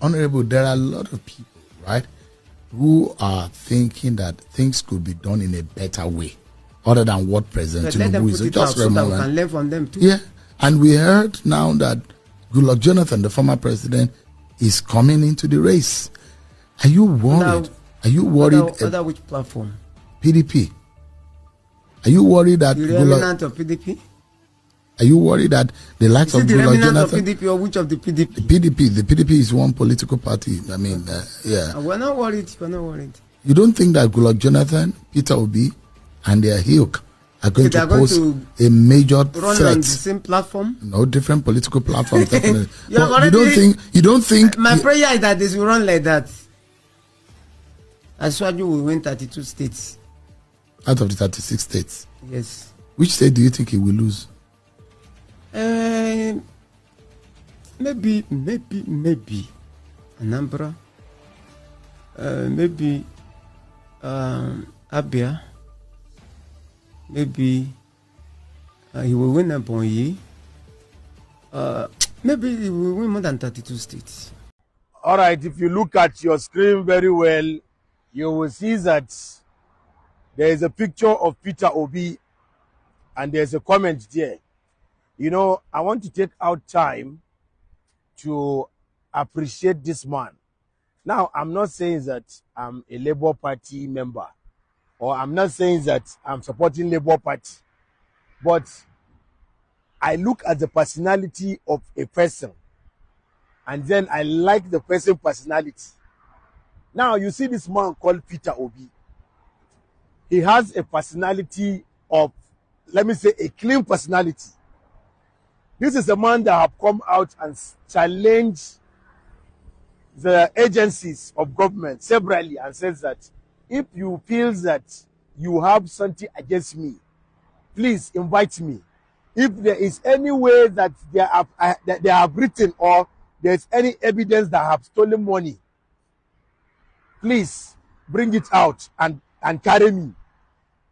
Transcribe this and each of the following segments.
Honorable, there are a lot of people, right, who are thinking that things could be done in a better way, other than what President Tinubu is. Just so that we can learn from them too. Yeah, and we heard now that Goodluck Jonathan, the former president, is coming into the race. Are you worried? Are you worried? Under which platform? PDP. Are you worried that the remnant of PDP? Are you worried that the likes of Goodluck Jonathan? Of PDP or which of the PDP? The PDP is one political party. I mean, yeah. We're not worried. We're not worried. You don't think that Goodluck Jonathan, Peter Obi, and their Hilk are going to pose a major run threat on the same platform? No, different political platforms. Definitely. You don't think. My prayer is that this will run like that. As Swaju will win 32 states. Out of the 36 states. Yes. Which state do you think he will lose? Maybe Anambra. Maybe Abia. Maybe he will win Ebonyi. Maybe he will win more than 32 states. All right, if you look at your screen very well, you will see that there is a picture of Peter Obi and there's a comment there. You know, I want to take out time to appreciate this man. Now, I'm not saying that I'm a Labour Party member, or I'm not saying that I'm supporting Labour Party, but I look at the personality of a person, and then I like the person's personality. Now, you see this man called Peter Obi. He has a personality of, let me say, a clean personality. This is a man that have come out and challenged the agencies of government severally and says that if you feel that you have something against me, please invite me. If there is any way that they have written or there's any evidence that I have stolen money, please bring it out and carry me.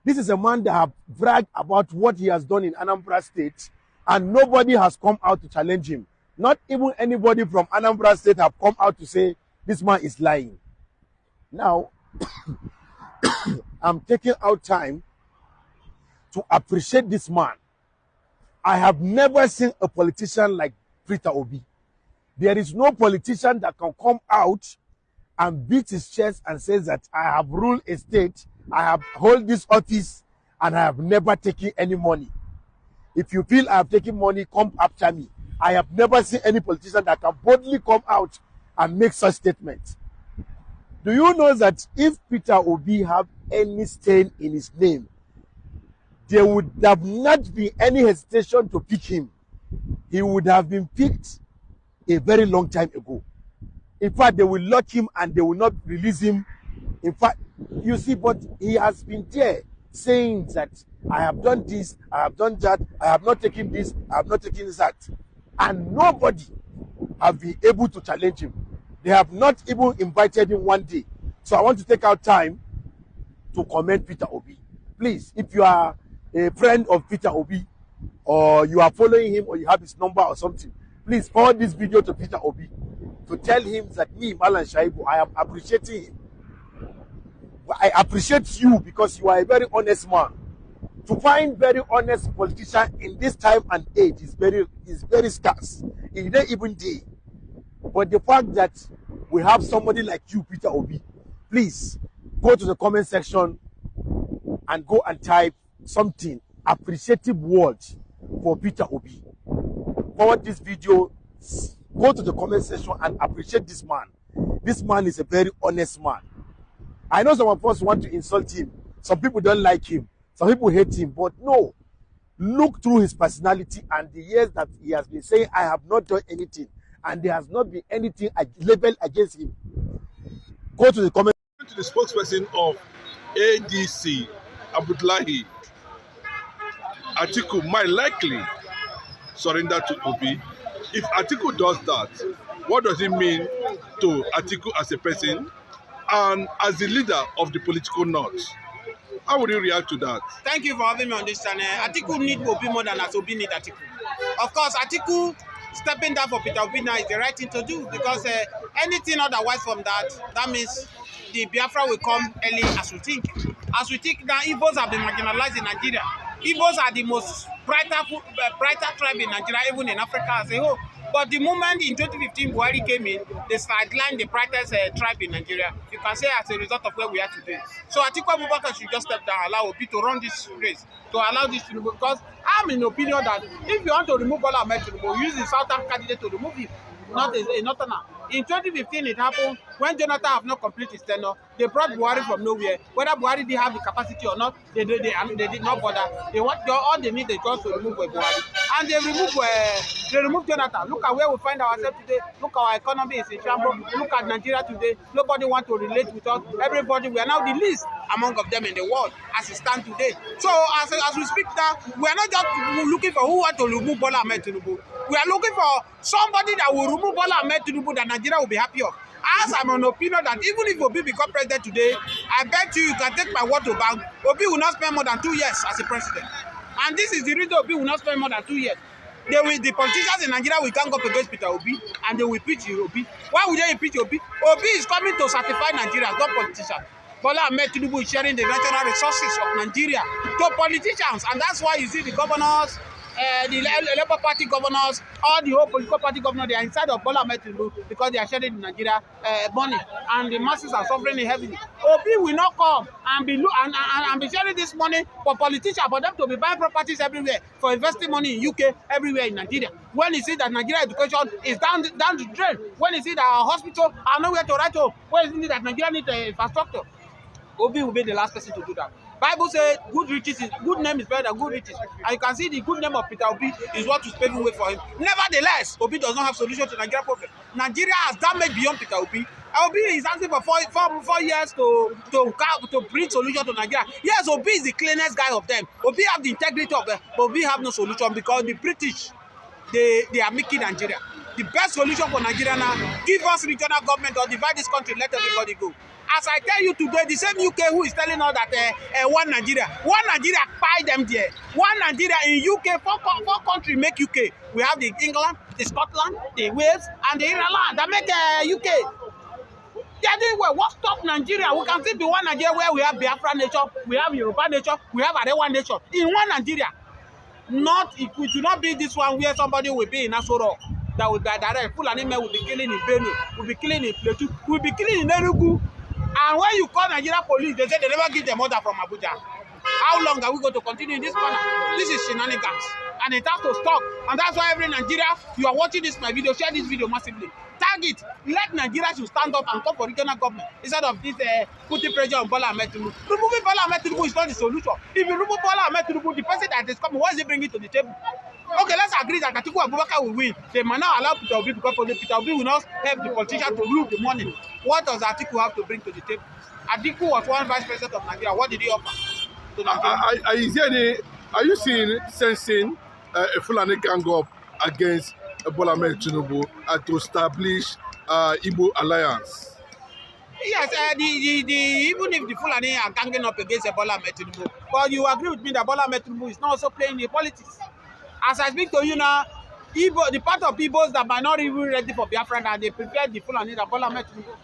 This is a man that have bragged about what he has done in Anambra State, and nobody has come out to challenge him. Not even anybody from Anambra State have come out to say this man is lying. Now, I'm taking out time to appreciate this man. I have never seen a politician like Peter Obi. There is no politician that can come out and beat his chest and says that I have ruled a state, I have held this office, and I have never taken any money. If you feel I have taken money, come after me. I have never seen any politician that can boldly come out and make such statements. Do you know that if Peter Obi have any stain in his name, there would have not been any hesitation to pick him. He would have been picked a very long time ago. In fact, they will lock him and they will not release him. In fact, you see, but he has been there saying that I have done this, I have done that, I have not taken this, I have not taken that. And nobody have been able to challenge him. They have not even invited him one day. So I want to take out time to commend Peter Obi. Please, if you are a friend of Peter Obi, or you are following him, or you have his number or something, please forward this video to Peter Obi to tell him that me, Malan Shaibu, I am appreciating him. I appreciate you because you are a very honest man. To find very honest politician in this time and age is very scarce. It ain't even day. But the fact that we have somebody like you, Peter Obi, please go to the comment section and go and type something, appreciative words for Peter Obi. Forward this video, go to the comment section and appreciate this man. This man is a very honest man. I know some of us want to insult him. Some people don't like him. Some people hate him. But no, look through his personality and the years that he has been saying, I have not done anything. And there has not been anything labeled against him. Go to the comment. To the spokesperson of ADC, Abdullahi, Atiku might likely surrender to Obi. If Atiku does that, what does it mean to Atiku as a person and as the leader of the political north? How would you react to that? Thank you for having me on this channel. Atiku need Obi more than as Obi need Atiku. Of course, Atiku stepping down for Peter Obi now is the right thing to do because Anything otherwise from that, that means the Biafra will come early as we think. As we think now, Igbos have been marginalized in Nigeria. Igbos are the most brighter tribe in Nigeria, even in Africa as a whole. But the moment in 2015 Buhari came in, they sidelined the brightest tribe in Nigeria. You can say as a result of where we are today. So Atiku Abubakar should just step down, allow Obi to run this race, to allow this to remove. Because I'm in the opinion that if you want to remove Bola Ahmed Tinubu, use the Southern candidate to remove him, not a northerner. In 2015, it happened when Jonathan have not completed his tenure. They brought Buhari from nowhere. Whether Buhari did have the capacity or not, they did not bother. All they need is just to remove Buhari, and they remove Jonathan. Look at where we find ourselves today. Look, our economy is in shambles. Look at Nigeria today. Nobody wants to relate with us. Everybody, we are now the least among of them in the world as it stands today. So as we speak now, we are not just looking for who want to remove Bola Ahmed Tinubu. We are looking for somebody that will remove Bola Ahmed Tinubu that Nigeria will be happy of. As I'm an opinion that even if Obi become president today, I bet you can take my word to bank. Obi will not spend more than 2 years as a president. And this is the reason Obi will not spend more than 2 years. The politicians in Nigeria will come up against Peter Obi and they will impeach Obi. Why would they impeach Obi? Obi is coming to certify Nigeria, not politicians. Bola Ahmed Tinubu is sharing the natural resources of Nigeria to politicians, and that's why you see the governors, the Labour Party governors, all the whole political party governors, they are inside of Bola Ahmed Tinubu because they are sharing the Nigeria money, and the masses are suffering heavily. Obi will not come and be sharing this money for politicians, for them to be buying properties everywhere, for investing money in UK, everywhere in Nigeria. When you see that Nigeria education is down the drain, when you see that our hospital are nowhere to write home, when you see that Nigeria needs infrastructure, Obi will be the last person to do that. Bible says good name is better than good riches. And you can see the good name of Peter Obi is what is paving way for him. Nevertheless, Obi does not have solution to Nigeria problem. Nigeria has damage beyond Peter Obi. Obi is asking for 4 years to bring solution to Nigeria. Yes, Obi is the cleanest guy of them. Obi have the integrity of them, but Obi have no solution because the British, they are making Nigeria. The best solution for Nigeria now, give us regional government or divide this country, let everybody go. As I tell you today, the same UK who is telling us that one Nigeria buy them there. One Nigeria in UK, four countries make UK. We have the England, the Scotland, the Wales, and the Ireland that make UK. They are doing well. What stop Nigeria? We can still be one Nigeria where we have Biafra nation, we have Yoruba nation, we have Arewa nation in one Nigeria. It will not be this one where somebody will be in Asoro that will be direct. Fulani men will be killing in Benue, will be killing in Plateau, will be killing in Enugu. And when you call Nigeria police, they say they never give them order from Abuja. How long are we going to continue in this manner? This is shenanigans, and it has to stop. And that's why every Nigeria, you are watching my video, share this video massively. Tag it. Let Nigeria should stand up and call for regional government instead of this putting pressure on Bola Ahmed Tinubu. Removing Bola Ahmed Tinubu is not the solution. If you remove Bola Ahmed Tinubu, the person that is coming, what is he bringing to the table? Okay, let's agree that Atiku Abubakar will win. They might not allow Peter Obi because Peter Obi will not help the politician to rule the money. What does Atiku have to bring to the table? Atiku was one vice president of Nigeria. What did he offer to Nigeria? Are you sensing a Fulani gang up against Bola Ahmed Tinubu to establish Igbo alliance? Yes, even if the Fulani are ganging up against Bola Ahmed Tinubu, but you agree with me that Bola Ahmed Tinubu is not also playing in politics. As I speak to you now, the part of Igbos that might not even ready for Biafra, that they prepared the Fulani that Bola Ahmed Tinubu,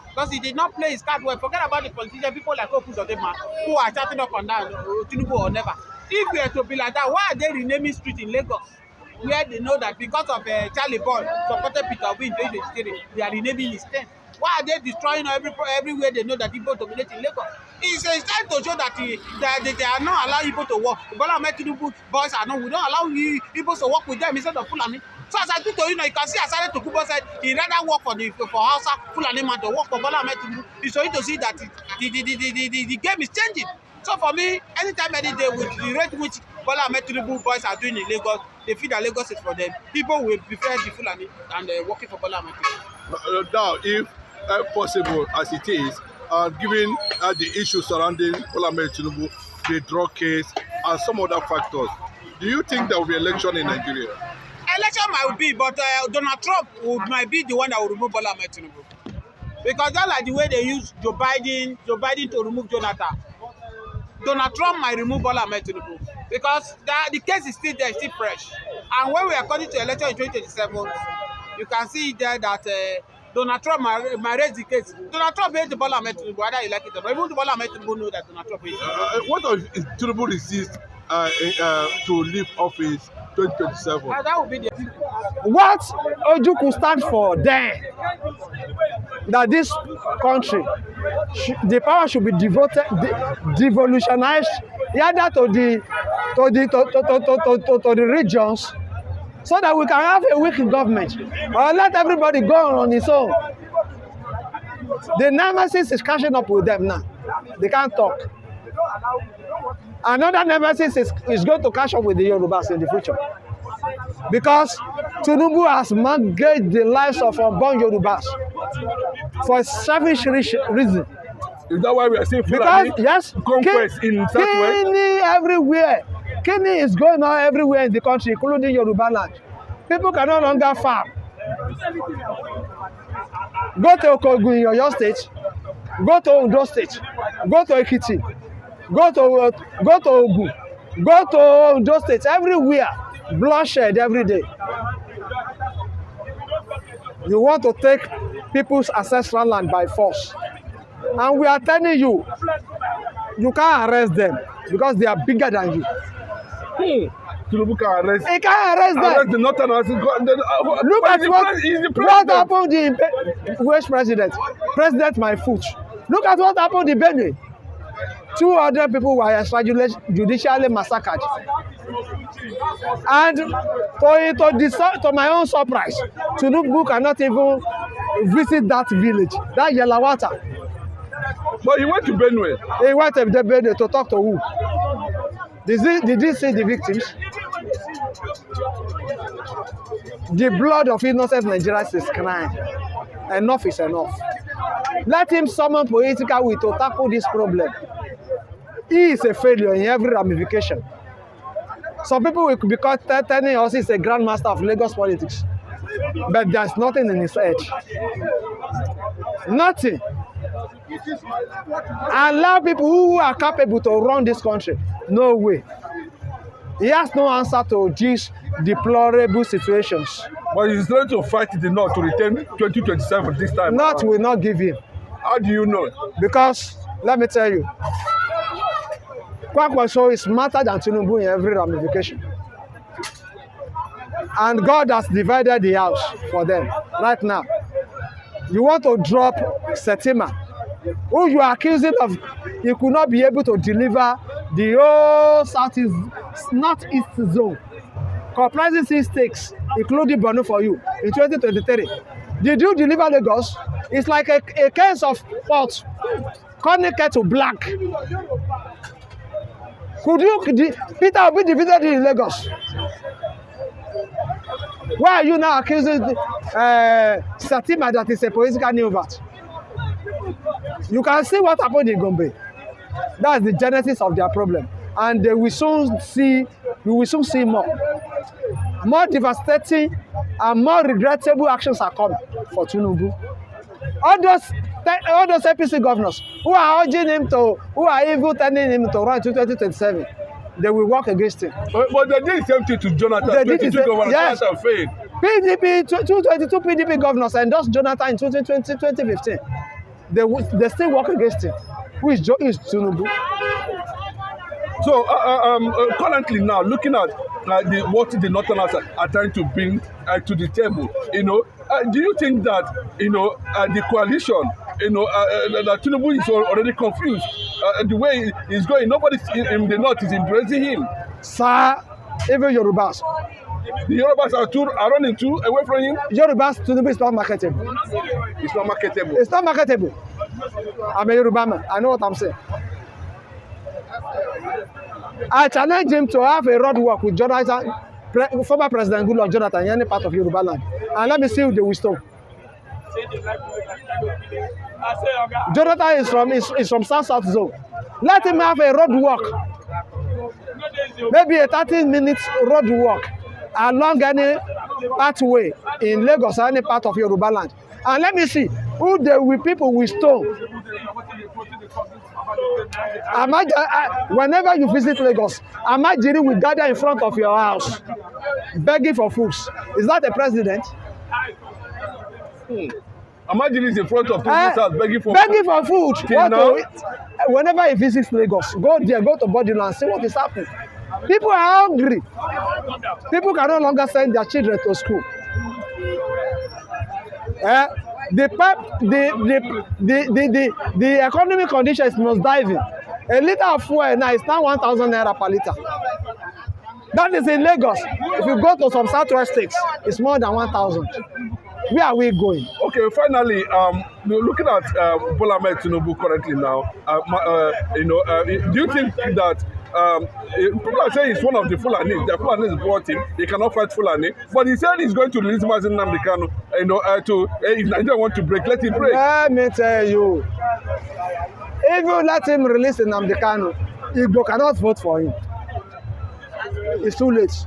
because he did not play his card well. Forget about the politicians, people like Opus Odema, who are chatting up and down, Tinubu or never. If we are to be like that, why are they renaming street in Lagos? Where they know that because of Charlie Ball supported Peter Obi in 2023, they are renaming his tent. Why are they destroying everywhere they know that Igbo dominate in Lagos? It's time to show that they are not allowing Igbo to work. Bola Ahmed Tinubu boys are not. We don't allow Igbo to work with them instead of Fulani. So as I think to you, you can see Asare Tokubo said he rather work for Hausa Fulani man to work for Bola Ahmed Tinubu. It's for you to see that the game is changing. So for me, anytime, any day, with the rate which Bola Ahmed Tinubu boys are doing in Lagos, they feel that Lagos is for them. People will prefer the Fulani and working for Bola Ahmed Tinubu. Now, if possible as it is, given the issues surrounding Bola Ahmed Tinubu, the drug case, and some other factors, do you think there will be election in Nigeria? Election might be, but Donald Trump might be the one that will remove Bola Ahmed Tinubu. Because just like the way they use Joe Biden to remove Jonathan, Donald Trump might remove Bola Ahmed Tinubu. Because the case is still there, still fresh. And when we are coming to election in 2027, you can see there that Donald Trump might raise the case. Donald Trump hates the Bola Ahmed Tinubu, whether you like it or not. Even the Bola Ahmed Tinubu know that Donald Trump hates him. What if Tinubu resists to leave office 2027? That would be the... What Ojukwu stands for then, that this country, the power should be devolutionized either to the regions, so that we can have a weak government, or let everybody go on its own. The nemesis is catching up with them now. They can't talk. Another nemesis is going to catch up with the Yorubas in the future. Because Tinubu has mortgaged the lives of unborn Yorubas for a selfish reason. Is that why we are seeing Fulani conquest in Southwest? Kidney everywhere. Kidney is going on everywhere in the country, including Yoruba land. People can no longer farm. Go to Okogun in your state, go to Ondo state, go to Ekiti, go to Ogun, go to Ondo state, everywhere. Bloodshed every day. You want to take people's ancestral land by force. And we are telling you, you can't arrest them because they are bigger than you. Tinubu can arrest. He can't arrest them. Arrest the Northerners. Look at what happened in West President. President my foot. Look at what happened in Benue. 200 people were extrajudicially massacred. And to my own surprise, Tinubu cannot even visit that village, that Yelawata. But he went to Benue. He went to Benue to talk to who? Did he see the victims? The blood of innocent Nigerians is crying. Enough is enough. Let him summon political will to tackle this problem. He is a failure in every ramification. Some people will be telling us he's a grandmaster of Lagos politics. But there's nothing in his head. Nothing. Allow people who are capable to run this country. No way. He has no answer to these deplorable situations. But he's trying to fight the North to return 2027 this time. North will not give him. How do you know? Because, let me tell you, Kwakwaso is smarter than Tinubu in every ramification. And God has divided the house for them right now. You want to drop Setima, who you are accusing of, he could not be able to deliver the whole northeast zone, comprising 6 states, including Borno for you, in 2023. Did you deliver Lagos? It's like a case of pot, connected to black. Could you, Peter Obi defeated in Lagos? Why are you now accusing Satima that is a political neovert? You can see what happened in Gombe. That's the genesis of their problem. And we will soon see more devastating and more regrettable actions are coming for Tinubu. All those APC governors who are urging him to, who are even telling him to run to 2027, they will work against him. But they did the same thing to Jonathan. They did the same, yes. Jonathan failed. PDP, 222 PDP governors endorsed Jonathan in 2015. They still work against him. Who is Tinubu? So currently now, looking at what the Northerners are trying to bring to the table, do you think that the coalition, that Tinubu is already confused? The way he's going, nobody in the North is embracing him. Sir, even Yorubas. The Yorubas are running away from him. Yorubas, Tinubu is not marketable. It's not marketable. It's not marketable. I'm a Yoruba man. I know what I'm saying. I challenge him to have a road walk with Jonathan, former President Goodluck Jonathan, in any part of Yoruba land. And let me see who they will stop. Jonathan is from South Zone. Let him have a road walk. Maybe a 30-minute road walk along any pathway in Lagos or any part of Yoruba land. And let me see who the people will stone. Whenever you visit Lagos, Amajiri will gather in front of your house, begging for food. Is that a president? Imagine he's in front of people's house begging for food. What now? Whenever he visits Lagos, go there, go to Bodilo and see what is happening. People are hungry. People can no longer send their children to school. The economic condition is most diving. A liter of fuel now is now 1,000 naira per liter. That is in Lagos. If you go to some southwest states, it's more than 1,000. Where are we going? Okay, finally, looking at Bola Ahmed Tinubu currently now, do you think that people are saying he's one of the Fulani? The Fulani brought him. He cannot fight Fulani, but he said he's going to release Mazi Nnamdi Kanu. If Nigeria want to break, let him break. Let me tell you, if you let him release Nnamdi Kanu, Igbo cannot vote for him. It's too late.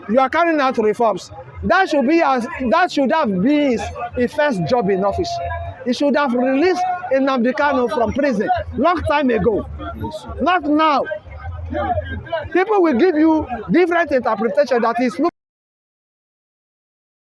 You are carrying out reforms. That should have been his first job in office. He should have released Nnamdi Kanu from prison long time ago. Not now. People will give you different interpretation that is